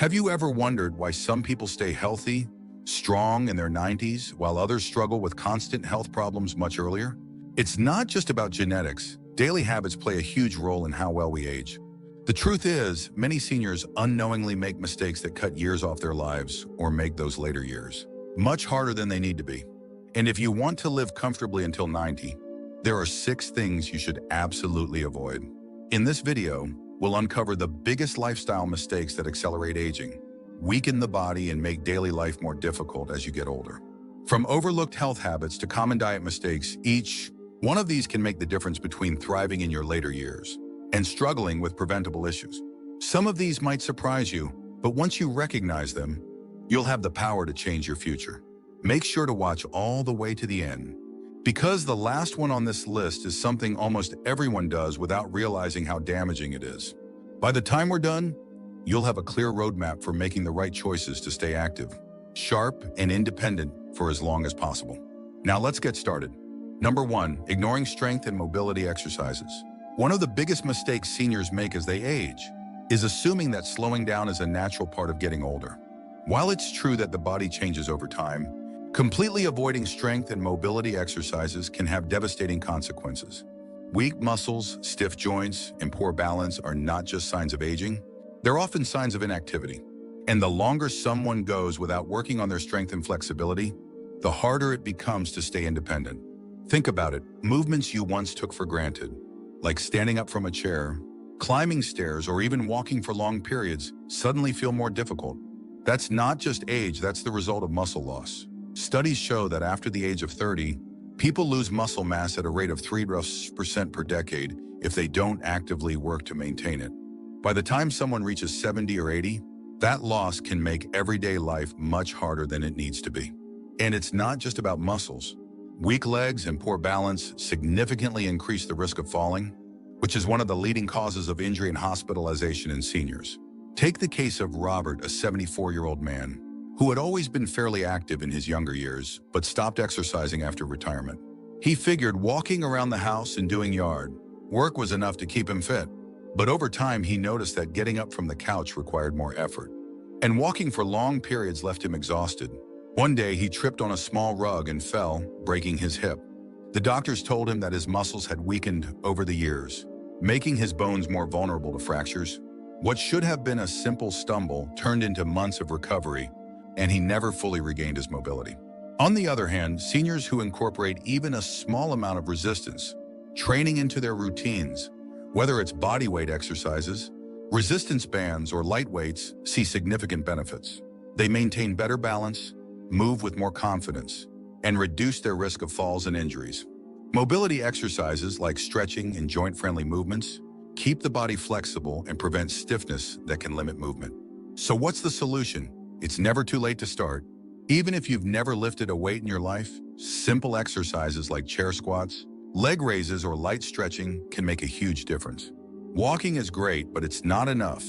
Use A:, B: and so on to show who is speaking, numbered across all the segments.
A: Have you ever wondered why some people stay healthy, strong in their 90s, while others struggle with constant health problems much earlier? It's not just about genetics. Daily habits play a huge role in how well we age. The truth is, many seniors unknowingly make mistakes that cut years off their lives or make those later years much harder than they need to be. And if you want to live comfortably until 90, there are 6 things you should absolutely avoid. In this video, we'll uncover the biggest lifestyle mistakes that accelerate aging, weaken the body, and make daily life more difficult as you get older. From overlooked health habits to common diet mistakes, each one of these can make the difference between thriving in your later years and struggling with preventable issues. Some of these might surprise you, but once you recognize them, you'll have the power to change your future. Make sure to watch all the way to the end, because the last one on this list is something almost everyone does without realizing how damaging it is. By the time we're done, you'll have a clear roadmap for making the right choices to stay active, sharp, and independent for as long as possible. Now let's get started. Number 1, ignoring strength and mobility exercises. One of the biggest mistakes seniors make as they age is assuming that slowing down is a natural part of getting older. While it's true that the body changes over time, completely avoiding strength and mobility exercises can have devastating consequences. Weak muscles, stiff joints, and poor balance are not just signs of aging, they're often signs of inactivity. And the longer someone goes without working on their strength and flexibility, the harder it becomes to stay independent. Think about it. Movements you once took for granted, like standing up from a chair, climbing stairs, or even walking for long periods, suddenly feel more difficult. That's not just age, that's the result of muscle loss. Studies show that after the age of 30, people lose muscle mass at a rate of 3% per decade if they don't actively work to maintain it. By the time someone reaches 70 or 80, that loss can make everyday life much harder than it needs to be. And it's not just about muscles. Weak legs and poor balance significantly increase the risk of falling, which is one of the leading causes of injury and hospitalization in seniors. Take the case of Robert, a 74-year-old man who had always been fairly active in his younger years, but stopped exercising after retirement. He figured walking around the house and doing yard work was enough to keep him fit. But over time, he noticed that getting up from the couch required more effort, and walking for long periods left him exhausted. One day, he tripped on a small rug and fell, breaking his hip. The doctors told him that his muscles had weakened over the years, making his bones more vulnerable to fractures. What should have been a simple stumble turned into months of recovery, and he never fully regained his mobility. On the other hand, seniors who incorporate even a small amount of resistance training into their routines, whether it's body weight exercises, resistance bands, or light weights, see significant benefits. They maintain better balance, move with more confidence, and reduce their risk of falls and injuries. Mobility exercises like stretching and joint-friendly movements keep the body flexible and prevent stiffness that can limit movement. So what's the solution? It's never too late to start. Even if you've never lifted a weight in your life, simple exercises like chair squats, leg raises, or light stretching can make a huge difference. Walking is great, but it's not enough.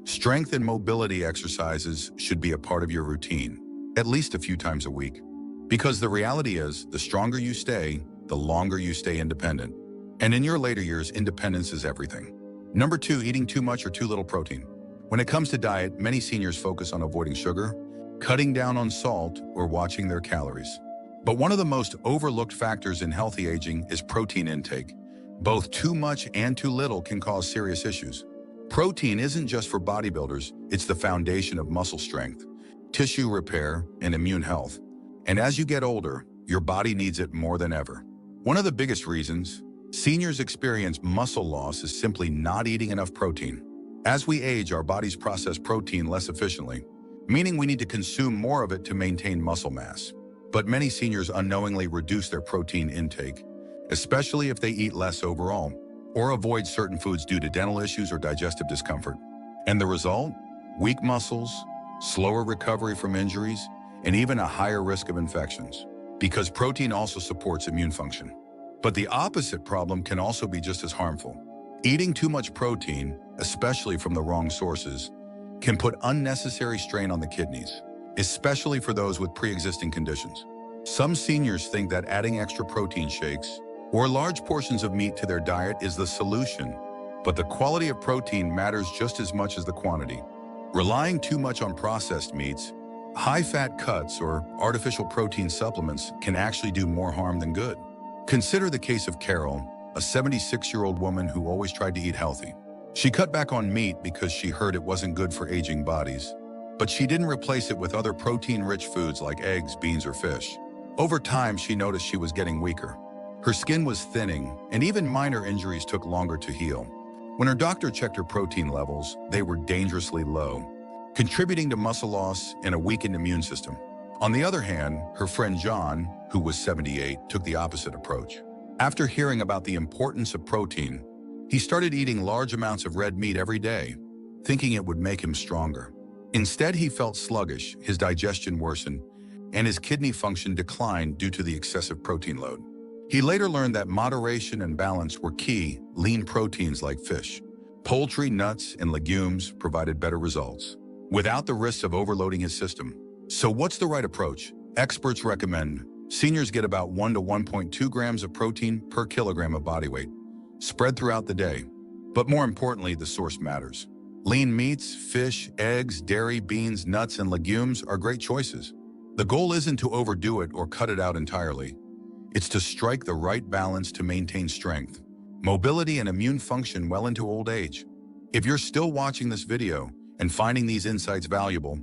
A: Strength and mobility exercises should be a part of your routine, at least a few times a week. Because the reality is, the stronger you stay, the longer you stay independent. And in your later years, independence is everything. Number 2, eating too much or too little protein. When it comes to diet, many seniors focus on avoiding sugar, cutting down on salt, or watching their calories. But one of the most overlooked factors in healthy aging is protein intake. Both too much and too little can cause serious issues. Protein isn't just for bodybuilders, it's the foundation of muscle strength, tissue repair, and immune health. And as you get older, your body needs it more than ever. One of the biggest reasons seniors experience muscle loss is simply not eating enough protein. As we age, our bodies process protein less efficiently, meaning we need to consume more of it to maintain muscle mass. But many seniors unknowingly reduce their protein intake, especially if they eat less overall, or avoid certain foods due to dental issues or digestive discomfort. And the result? Weak muscles, slower recovery from injuries, and even a higher risk of infections, because protein also supports immune function. But the opposite problem can also be just as harmful. Eating too much protein, especially from the wrong sources, can put unnecessary strain on the kidneys, especially for those with pre-existing conditions. Some seniors think that adding extra protein shakes or large portions of meat to their diet is the solution, but the quality of protein matters just as much as the quantity. Relying too much on processed meats, high-fat cuts, or artificial protein supplements can actually do more harm than good. Consider the case of Carol, a 76-year-old woman who always tried to eat healthy. She cut back on meat because she heard it wasn't good for aging bodies, but she didn't replace it with other protein-rich foods like eggs, beans, or fish. Over time, she noticed she was getting weaker. Her skin was thinning, and even minor injuries took longer to heal. When her doctor checked her protein levels, they were dangerously low, contributing to muscle loss and a weakened immune system. On the other hand, her friend John, who was 78, took the opposite approach. After hearing about the importance of protein, he started eating large amounts of red meat every day, thinking it would make him stronger. Instead, he felt sluggish, his digestion worsened, and his kidney function declined due to the excessive protein load. He later learned that moderation and balance were key. Lean proteins like fish, poultry, nuts, and legumes provided better results, without the risks of overloading his system. So what's the right approach? Experts recommend seniors get about 1 to 1.2 grams of protein per kilogram of body weight, spread throughout the day. But more importantly, the source matters. Lean meats, fish, eggs, dairy, beans, nuts, and legumes are great choices. The goal isn't to overdo it or cut it out entirely. It's to strike the right balance to maintain strength, mobility, and immune function well into old age. If you're still watching this video and finding these insights valuable,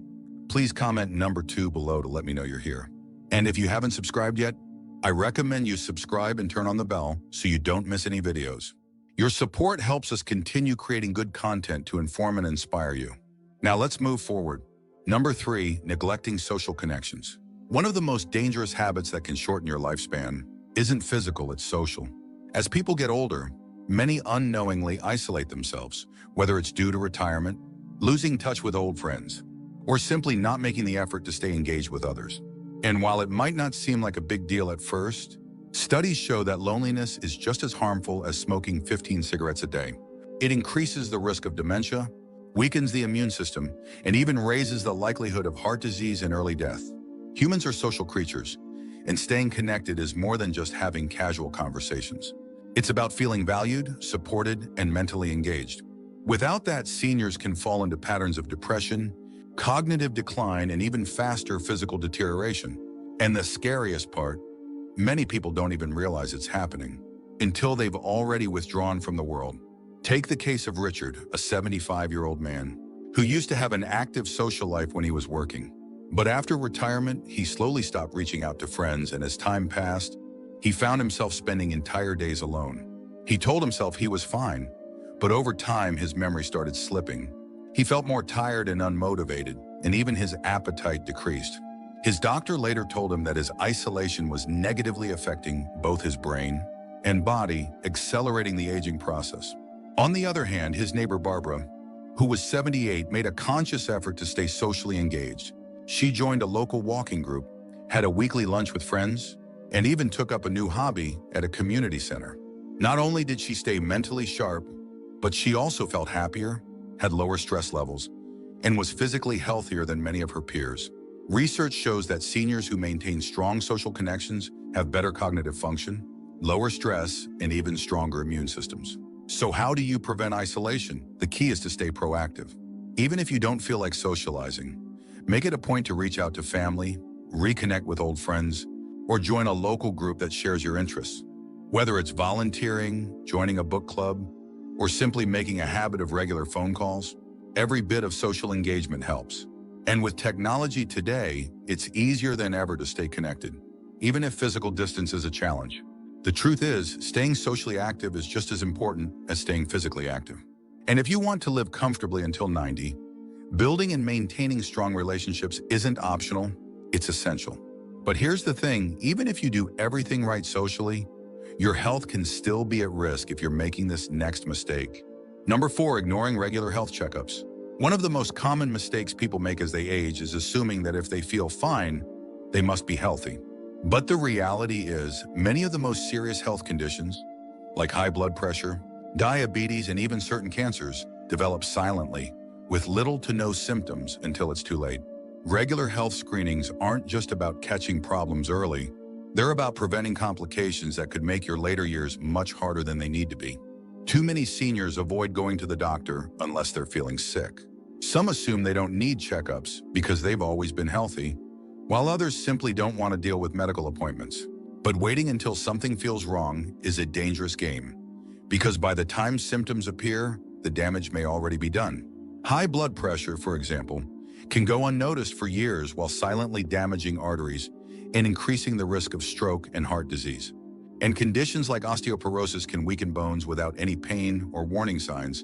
A: please comment number 2 below to let me know you're here. And if you haven't subscribed yet, I recommend you subscribe and turn on the bell so you don't miss any videos. Your support helps us continue creating good content to inform and inspire you. Now let's move forward. Number 3, neglecting social connections. One of the most dangerous habits that can shorten your lifespan isn't physical, it's social. As people get older, many unknowingly isolate themselves, whether it's due to retirement, losing touch with old friends, or simply not making the effort to stay engaged with others. And while it might not seem like a big deal at first, studies show that loneliness is just as harmful as smoking 15 cigarettes a day. It increases the risk of dementia, weakens the immune system, and even raises the likelihood of heart disease and early death. Humans are social creatures, and staying connected is more than just having casual conversations. It's about feeling valued, supported, and mentally engaged. Without that, seniors can fall into patterns of depression, cognitive decline, and even faster physical deterioration. And the scariest part, many people don't even realize it's happening until they've already withdrawn from the world. Take the case of Richard, a 75-year-old man who used to have an active social life when he was working. But after retirement, he slowly stopped reaching out to friends, and as time passed, he found himself spending entire days alone. He told himself he was fine, but over time his memory started slipping. He felt more tired and unmotivated, and even his appetite decreased. His doctor later told him that his isolation was negatively affecting both his brain and body, accelerating the aging process. On the other hand, his neighbor Barbara, who was 78, made a conscious effort to stay socially engaged. She joined a local walking group, had a weekly lunch with friends, and even took up a new hobby at a community center. Not only did she stay mentally sharp, but she also felt happier, had lower stress levels, and was physically healthier than many of her peers. Research shows that seniors who maintain strong social connections have better cognitive function, lower stress, and even stronger immune systems. So how do you prevent isolation? The key is to stay proactive. Even if you don't feel like socializing, make it a point to reach out to family, reconnect with old friends, or join a local group that shares your interests. Whether it's volunteering, joining a book club, or simply making a habit of regular phone calls, every bit of social engagement helps. And with technology today, it's easier than ever to stay connected, even if physical distance is a challenge. The truth is, staying socially active is just as important as staying physically active. And if you want to live comfortably until 90, building and maintaining strong relationships isn't optional, it's essential. But here's the thing, even if you do everything right socially, your health can still be at risk if you're making this next mistake. Number 4, ignoring regular health checkups. One of the most common mistakes people make as they age is assuming that if they feel fine, they must be healthy. But the reality is, many of the most serious health conditions, like high blood pressure, diabetes, and even certain cancers, develop silently, with little to no symptoms until it's too late. Regular health screenings aren't just about catching problems early, they're about preventing complications that could make your later years much harder than they need to be. Too many seniors avoid going to the doctor unless they're feeling sick. Some assume they don't need checkups because they've always been healthy, while others simply don't want to deal with medical appointments. But waiting until something feels wrong is a dangerous game, because by the time symptoms appear, the damage may already be done. High blood pressure, for example, can go unnoticed for years while silently damaging arteries and increasing the risk of stroke and heart disease. And conditions like osteoporosis can weaken bones without any pain or warning signs,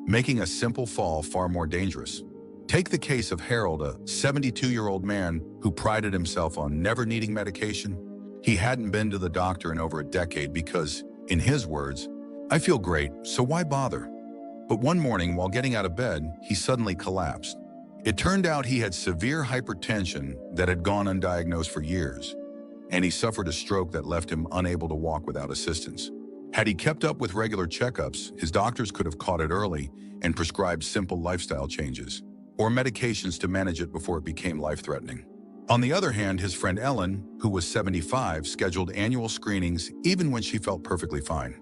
A: making a simple fall far more dangerous. Take the case of Harold, a 72-year-old man who prided himself on never needing medication. He hadn't been to the doctor in over a decade because, in his words, "I feel great, so why bother?" But one morning, while getting out of bed, he suddenly collapsed. It turned out he had severe hypertension that had gone undiagnosed for years, and he suffered a stroke that left him unable to walk without assistance. Had he kept up with regular checkups, his doctors could have caught it early and prescribed simple lifestyle changes or medications to manage it before it became life-threatening. On the other hand, his friend Ellen, who was 75, scheduled annual screenings even when she felt perfectly fine.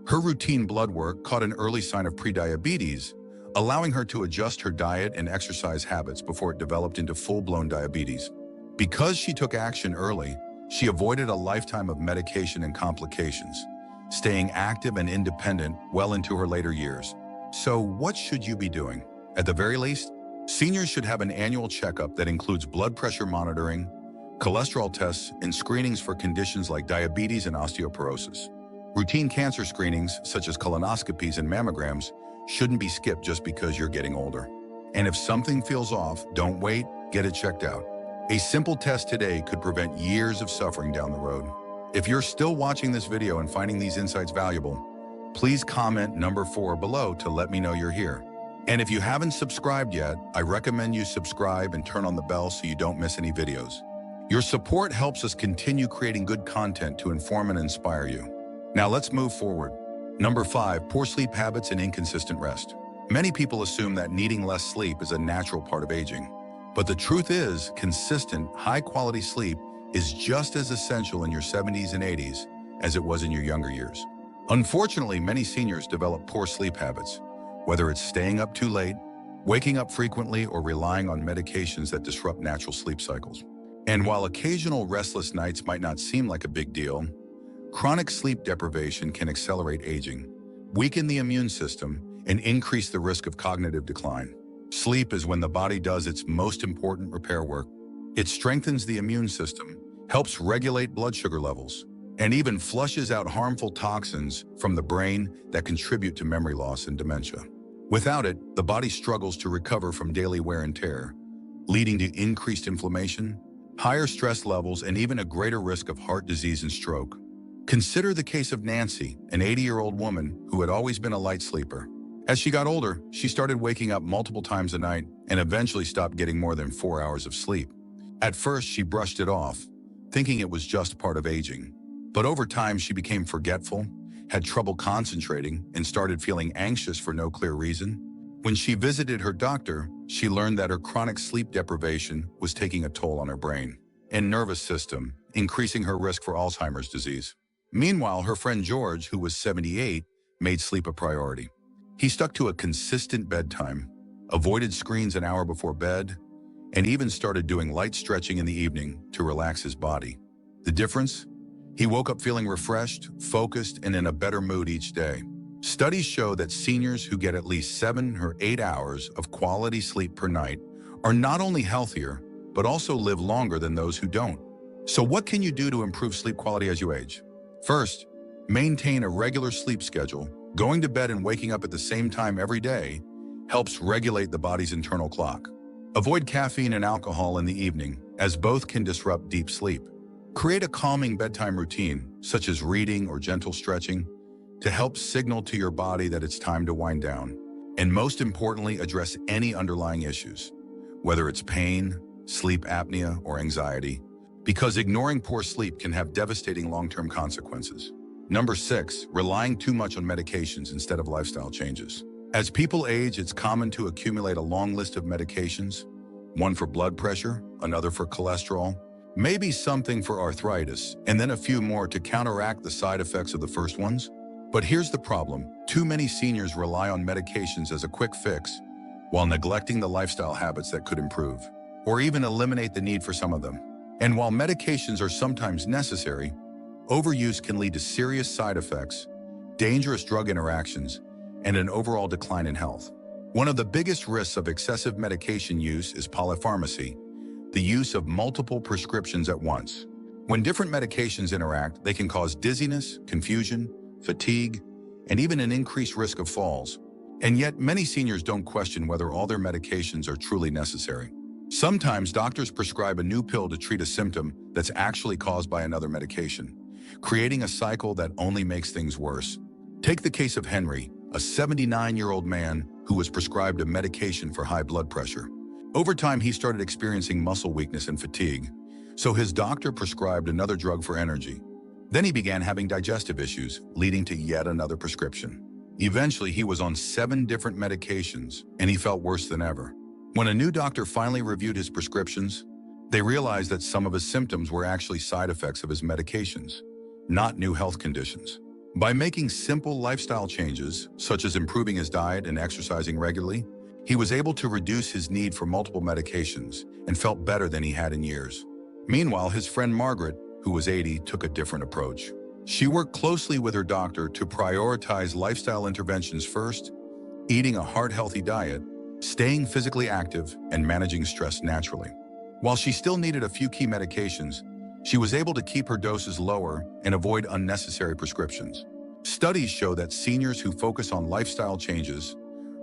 A: Her routine blood work caught an early sign of prediabetes, allowing her to adjust her diet and exercise habits before it developed into full-blown diabetes. Because she took action early, she avoided a lifetime of medication and complications, staying active and independent well into her later years. So what should you be doing? At the very least, seniors should have an annual checkup that includes blood pressure monitoring, cholesterol tests, and screenings for conditions like diabetes and osteoporosis. Routine cancer screenings, such as colonoscopies and mammograms, shouldn't be skipped just because you're getting older. And if something feels off, don't wait, get it checked out. A simple test today could prevent years of suffering down the road. If you're still watching this video and finding these insights valuable, please comment number 4 below to let me know you're here. And if you haven't subscribed yet, I recommend you subscribe and turn on the bell so you don't miss any videos. Your support helps us continue creating good content to inform and inspire you. Now let's move forward. Number 5, poor sleep habits and inconsistent rest. Many people assume that needing less sleep is a natural part of aging. But the truth is, consistent, high-quality sleep is just as essential in your 70s and 80s as it was in your younger years. Unfortunately, many seniors develop poor sleep habits, whether it's staying up too late, waking up frequently, or relying on medications that disrupt natural sleep cycles. And while occasional restless nights might not seem like a big deal, chronic sleep deprivation can accelerate aging, weaken the immune system, and increase the risk of cognitive decline. Sleep is when the body does its most important repair work. It strengthens the immune system, helps regulate blood sugar levels, and even flushes out harmful toxins from the brain that contribute to memory loss and dementia. Without it, the body struggles to recover from daily wear and tear, leading to increased inflammation, higher stress levels, and even a greater risk of heart disease and stroke. Consider the case of Nancy, an 80-year-old woman who had always been a light sleeper. As she got older, she started waking up multiple times a night and eventually stopped getting more than 4 hours of sleep. At first, she brushed it off, thinking it was just part of aging. But over time, she became forgetful, had trouble concentrating, and started feeling anxious for no clear reason. When she visited her doctor, she learned that her chronic sleep deprivation was taking a toll on her brain and nervous system, increasing her risk for Alzheimer's disease. Meanwhile, her friend George, who was 78, made sleep a priority. He stuck to a consistent bedtime, avoided screens an hour before bed, and even started doing light stretching in the evening to relax his body. The difference? He woke up feeling refreshed, focused, and in a better mood each day. Studies show that seniors who get at least 7 or 8 hours of quality sleep per night are not only healthier, but also live longer than those who don't. So what can you do to improve sleep quality as you age? First, maintain a regular sleep schedule. Going to bed and waking up at the same time every day helps regulate the body's internal clock. Avoid caffeine and alcohol in the evening, as both can disrupt deep sleep. Create a calming bedtime routine, such as reading or gentle stretching, to help signal to your body that it's time to wind down. And most importantly, address any underlying issues, whether it's pain, sleep apnea, or anxiety, because ignoring poor sleep can have devastating long-term consequences. Number 6, relying too much on medications instead of lifestyle changes. As people age, it's common to accumulate a long list of medications, one for blood pressure, another for cholesterol, maybe something for arthritis, and then a few more to counteract the side effects of the first ones. But here's the problem. Too many seniors rely on medications as a quick fix, while neglecting the lifestyle habits that could improve, or even eliminate the need for some of them. And while medications are sometimes necessary, overuse can lead to serious side effects, dangerous drug interactions, and an overall decline in health. One of the biggest risks of excessive medication use is polypharmacy, the use of multiple prescriptions at once. When different medications interact, they can cause dizziness, confusion, fatigue, and even an increased risk of falls. And yet, many seniors don't question whether all their medications are truly necessary. Sometimes doctors prescribe a new pill to treat a symptom that's actually caused by another medication, creating a cycle that only makes things worse. Take the case of Henry, a 79-year-old man who was prescribed a medication for high blood pressure. Over time, he started experiencing muscle weakness and fatigue, so his doctor prescribed another drug for energy. Then he began having digestive issues, leading to yet another prescription. Eventually, he was on 7 different medications, and he felt worse than ever. When a new doctor finally reviewed his prescriptions, they realized that some of his symptoms were actually side effects of his medications, not new health conditions. By making simple lifestyle changes, such as improving his diet and exercising regularly, he was able to reduce his need for multiple medications and felt better than he had in years. Meanwhile, his friend Margaret, who was 80, took a different approach. She worked closely with her doctor to prioritize lifestyle interventions first, eating a heart-healthy diet, staying physically active, and managing stress naturally. While she still needed a few key medications, she was able to keep her doses lower and avoid unnecessary prescriptions. Studies show that seniors who focus on lifestyle changes,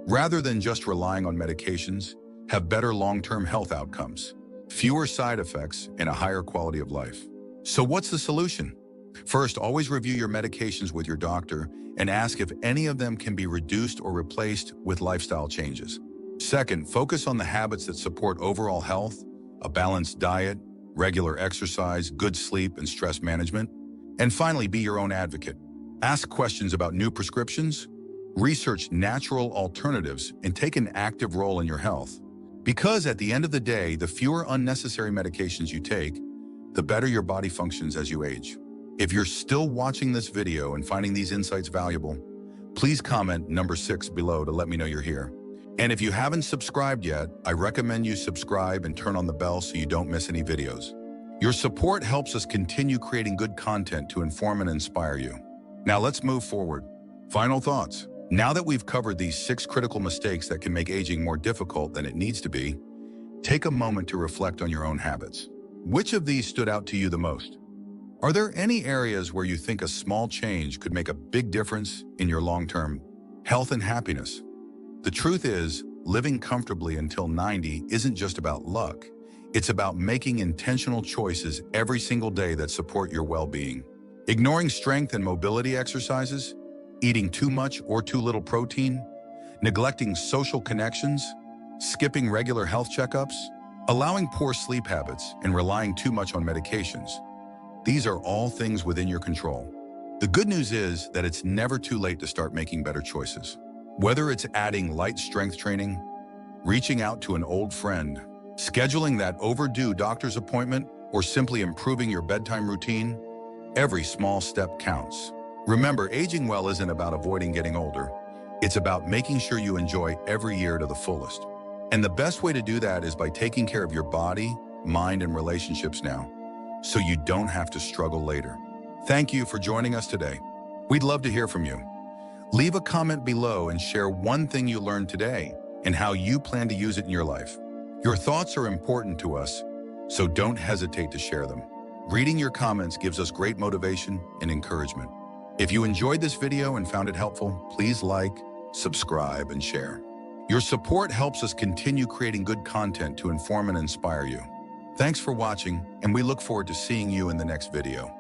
A: rather than just relying on medications, have better long-term health outcomes, fewer side effects, and a higher quality of life. So what's the solution? First, always review your medications with your doctor and ask if any of them can be reduced or replaced with lifestyle changes. Second, focus on the habits that support overall health, a balanced diet, regular exercise, good sleep, and stress management. And finally, be your own advocate. Ask questions about new prescriptions, research natural alternatives, and take an active role in your health. Because at the end of the day, the fewer unnecessary medications you take, the better your body functions as you age. If you're still watching this video and finding these insights valuable, please comment number 6 below to let me know you're here. And if you haven't subscribed yet, I recommend you subscribe and turn on the bell so you don't miss any videos. Your support helps us continue creating good content to inform and inspire you. Now let's move forward. Final thoughts. Now that we've covered these 6 critical mistakes that can make aging more difficult than it needs to be, take a moment to reflect on your own habits. Which of these stood out to you the most? Are there any areas where you think a small change could make a big difference in your long-term health and happiness? The truth is, living comfortably until 90 isn't just about luck. It's about making intentional choices every single day that support your well-being. Ignoring strength and mobility exercises, eating too much or too little protein, neglecting social connections, skipping regular health checkups, allowing poor sleep habits, and relying too much on medications. These are all things within your control. The good news is that it's never too late to start making better choices. Whether it's adding light strength training, reaching out to an old friend, scheduling that overdue doctor's appointment, or simply improving your bedtime routine, every small step counts. Remember, aging well isn't about avoiding getting older. It's about making sure you enjoy every year to the fullest. And the best way to do that is by taking care of your body, mind, and relationships now, so you don't have to struggle later. Thank you for joining us today. We'd love to hear from you. Leave a comment below and share one thing you learned today and how you plan to use it in your life. Your thoughts are important to us, so don't hesitate to share them. Reading your comments gives us great motivation and encouragement. If you enjoyed this video and found it helpful, please like, subscribe, and share. Your support helps us continue creating good content to inform and inspire you. Thanks for watching, and we look forward to seeing you in the next video.